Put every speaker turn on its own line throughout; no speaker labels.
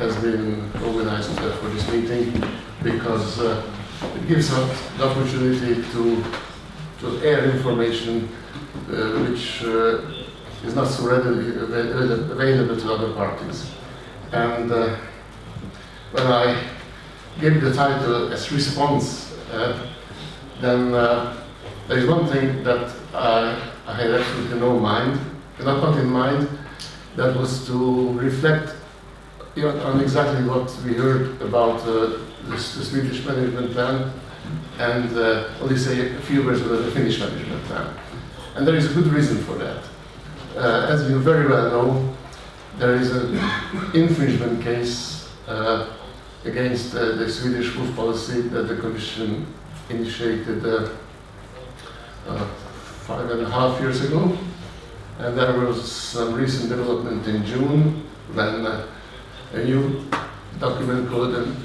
has been organized for this meeting, because it gives us the opportunity to air information which is not so readily available to other parties. And when I gave the title as response, then there is one thing that I had absolutely not in mind, that was to reflect on exactly what we heard about the Swedish management plan, and only say a few words about the Finnish management plan. And there is a good reason for that. As you very well know, there is an infringement case against the Swedish food policy that the Commission initiated 5.5 years ago. And there was some recent development in June when a new document called an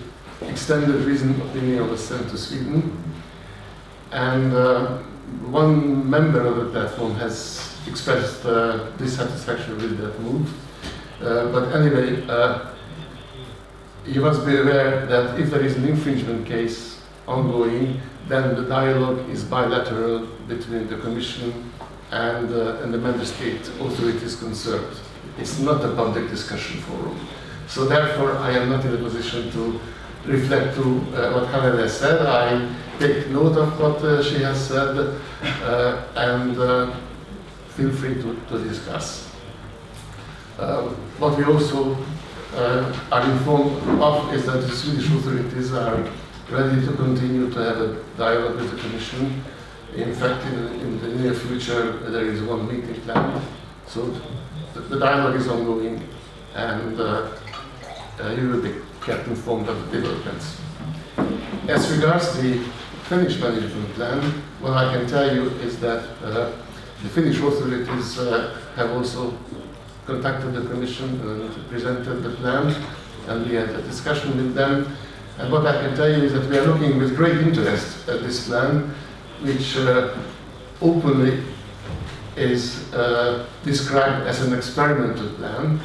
extended reasoned opinion was sent to Sweden. And one member of the platform has expressed dissatisfaction with that move. But anyway, you must be aware that if there is an infringement case ongoing, then the dialogue is bilateral between the Commission and the member state authorities concerned. It's not a public discussion forum. So therefore, I am not in a position to reflect to what Hannele has said. I take note of what she has said and feel free to discuss. What we also are informed of is that the Swedish authorities are ready to continue to have a dialogue with the Commission. In fact, in the near future, there is one meeting planned. So the dialogue is ongoing, and you will be kept informed of the developments. As regards the Finnish management plan, what I can tell you is that the Finnish authorities have also contacted the Commission and presented the plan, and we had a discussion with them. And what I can tell you is that we are looking with great interest at this plan, which openly is described as an experimental plan.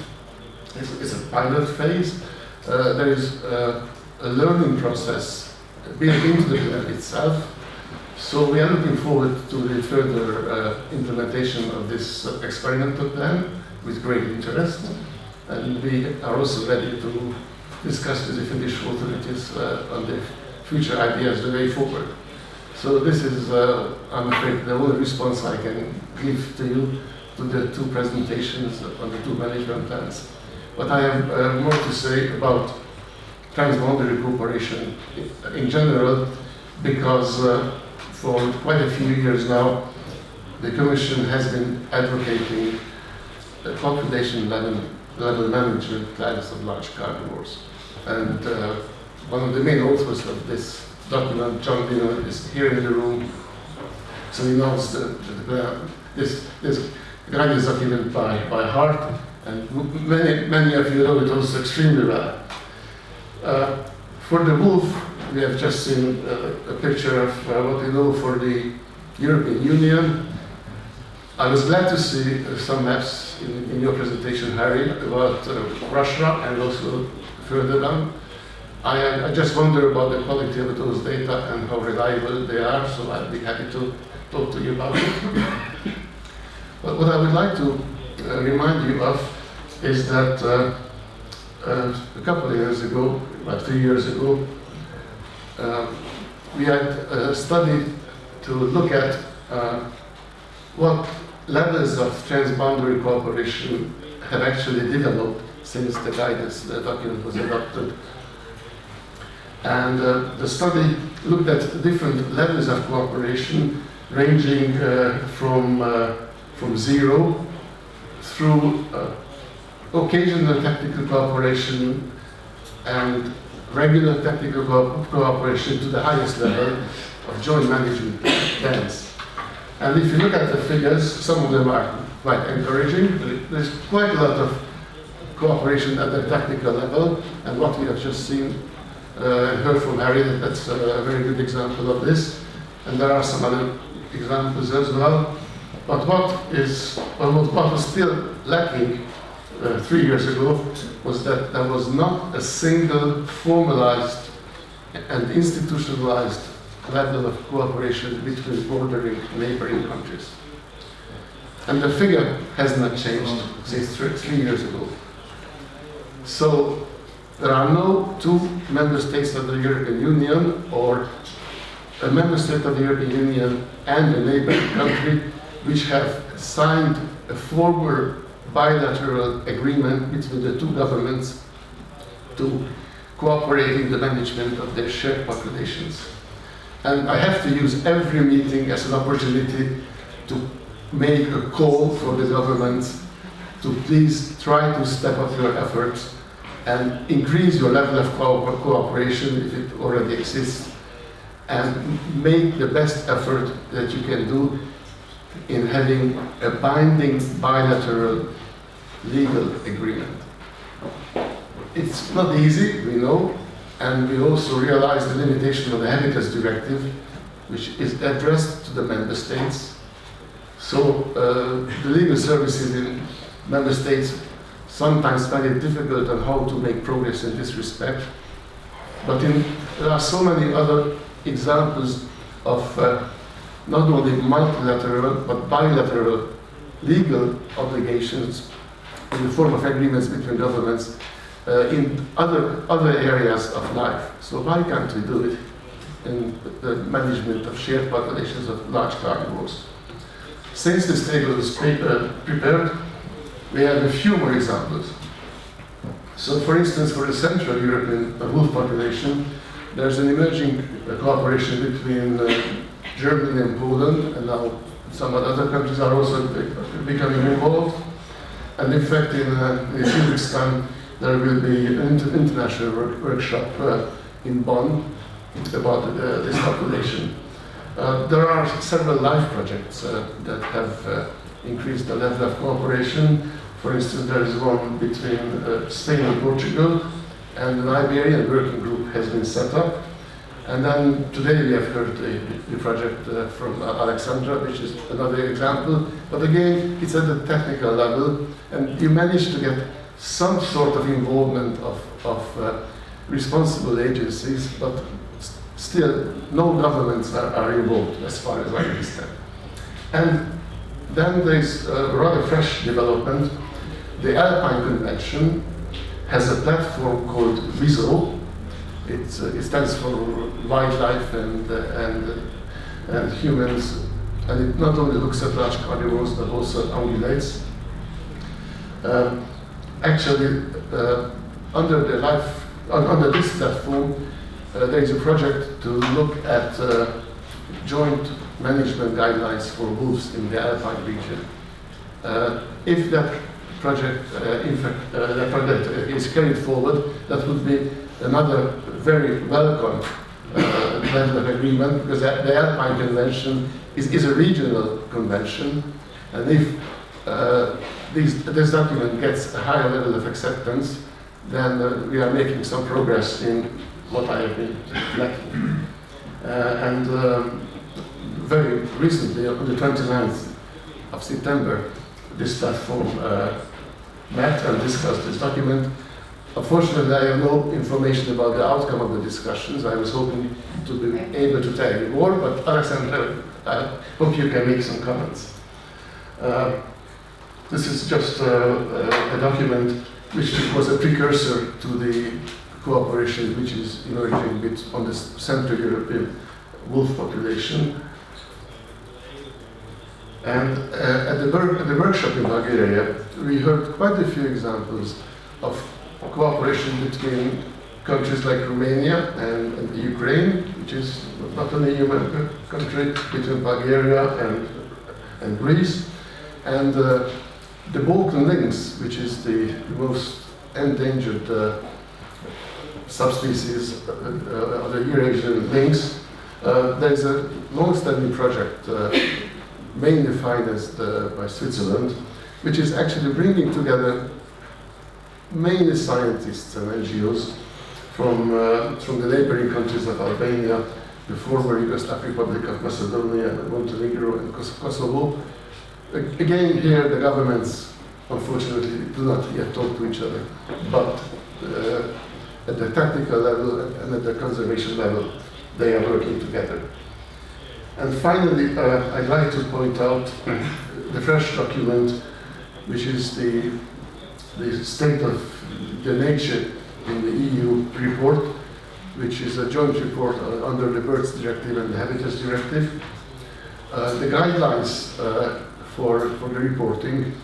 It's a pilot phase. There is a learning process built into the plan itself. So we are looking forward to the further implementation of this experimental plan with great interest. And we are also ready to discuss with the Finnish authorities on the future ideas, the way forward. So this is, I'm afraid, the only response I can give to you to the two presentations on the two management plans. But I have more to say about transboundary cooperation in general, because for quite a few years now, the Commission has been advocating population level management plans of large carnivores. And one of the main authors of this document, John Dino, is here in the room, so he knows this guidance document by heart, and many of you know it also extremely well. For the wolf, we have just seen a picture of what we know for the European Union. I was glad to see some maps in your presentation, Harry, about Russia and also further down. I just wonder about the quality of those data and how reliable they are, so I'd be happy to talk to you about it. But what I would like to remind you of is that a couple of years ago, about 3 years ago, we had a study to look at what levels of transboundary cooperation have actually developed since the guidance document was adopted. And the study looked at different levels of cooperation, ranging from zero through occasional technical cooperation and regular technical cooperation to the highest level of joint management plans. And if you look at the figures, some of them are quite encouraging. There's quite a lot of cooperation at the technical level, and what we have just seen and heard from Harry, that's a very good example of this. And there are some other examples as well. But what was still lacking 3 years ago was that there was not a single formalized and institutionalized level of cooperation between bordering neighboring countries. And the figure has not changed since 3 years ago. So there are no two member states of the European Union or a member state of the European Union and a neighboring country which have signed a formal bilateral agreement between the two governments to cooperate in the management of their shared populations. And I have to use every meeting as an opportunity to make a call for the governments to please try to step up your efforts and increase your level of cooperation if it already exists, and make the best effort that you can do in having a binding bilateral legal agreement. It's not easy, we know, and we also realize the limitation of the Habitats Directive, which is addressed to the member states. So the legal services in member states sometimes find it difficult on how to make progress in this respect. But there are so many other examples of not only multilateral but bilateral legal obligations in the form of agreements between governments in other areas of life. So why can't we do it in the management of shared populations of large carnivores? Since this table was prepared, we have a few more examples. So for instance, for the Central European wolf population, there's an emerging cooperation between Germany and Poland, and now some other countries are also becoming involved. And in fact, in a few weeks' time, there will be an international workshop in Bonn about this population. There are several life projects that have increased the level of cooperation. For instance, there is one between Spain and Portugal, and an Iberian working group has been set up. And then today we have heard the project from Alexandra, which is another example. But again, it's at the technical level, and you manage to get some sort of involvement of responsible agencies, but still no governments are involved as far as I understand. And then there's a rather fresh development. The Alpine Convention has a platform called WISO. It stands for wildlife and humans, and it not only looks at large carnivores but also ungulates. Actually, under this platform, there is a project to look at joint management guidelines for wolves in the Alpine region. If that project, that project is carried forward, that would be another very welcome level of agreement, because the Alpine Convention is a regional convention, and if this document gets a higher level of acceptance, then we are making some progress in what I have been lacking. Very recently, on the 29th of September, this platform met and discussed this document. Unfortunately, I have no information about the outcome of the discussions. I was hoping to be able to tell you more, but Alexandra, I hope you can make some comments. This is just a document which was a precursor to the cooperation which is emerging on the Central European wolf population. And at the workshop in Bulgaria, we heard quite a few examples of cooperation between countries like Romania and Ukraine, which is not an EU member country, between Bulgaria and Greece, and the Balkan lynx, which is the most endangered subspecies of the Eurasian lynx. There's a long-standing project mainly financed by Switzerland, which is actually bringing together mainly scientists and NGOs from the neighboring countries of Albania, the former Yugoslav Republic of Macedonia, Montenegro, and Kosovo. Again, here the governments unfortunately do not yet talk to each other. But at the technical level and at the conservation level, they are working together. And finally, I'd like to point out the fresh document, which is the state of the nature in the EU report, which is a joint report under the Birds Directive and the Habitats Directive. The guidelines for the reporting,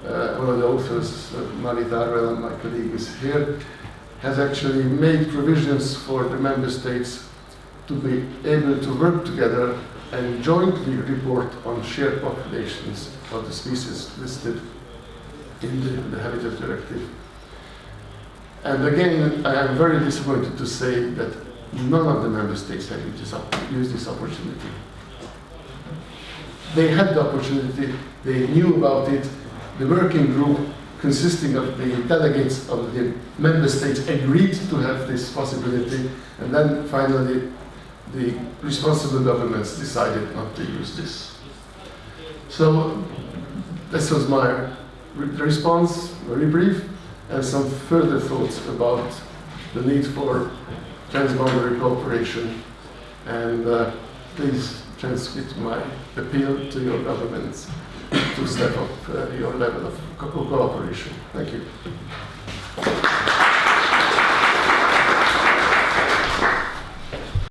one of the authors, Marit Arvel, and my colleague is here, has actually made provisions for the member states to be able to work together and jointly report on shared populations of the species listed in the Habitat Directive. And again, I am very disappointed to say that none of the member states have used this opportunity. They had the opportunity, they knew about it. The working group consisting of the delegates of the member states agreed to have this possibility, and then finally the responsible governments decided not to use this. So this was my response, very brief, and some further thoughts about the need for transboundary cooperation. And please transmit my appeal to your governments to step up your level of cooperation. Thank you.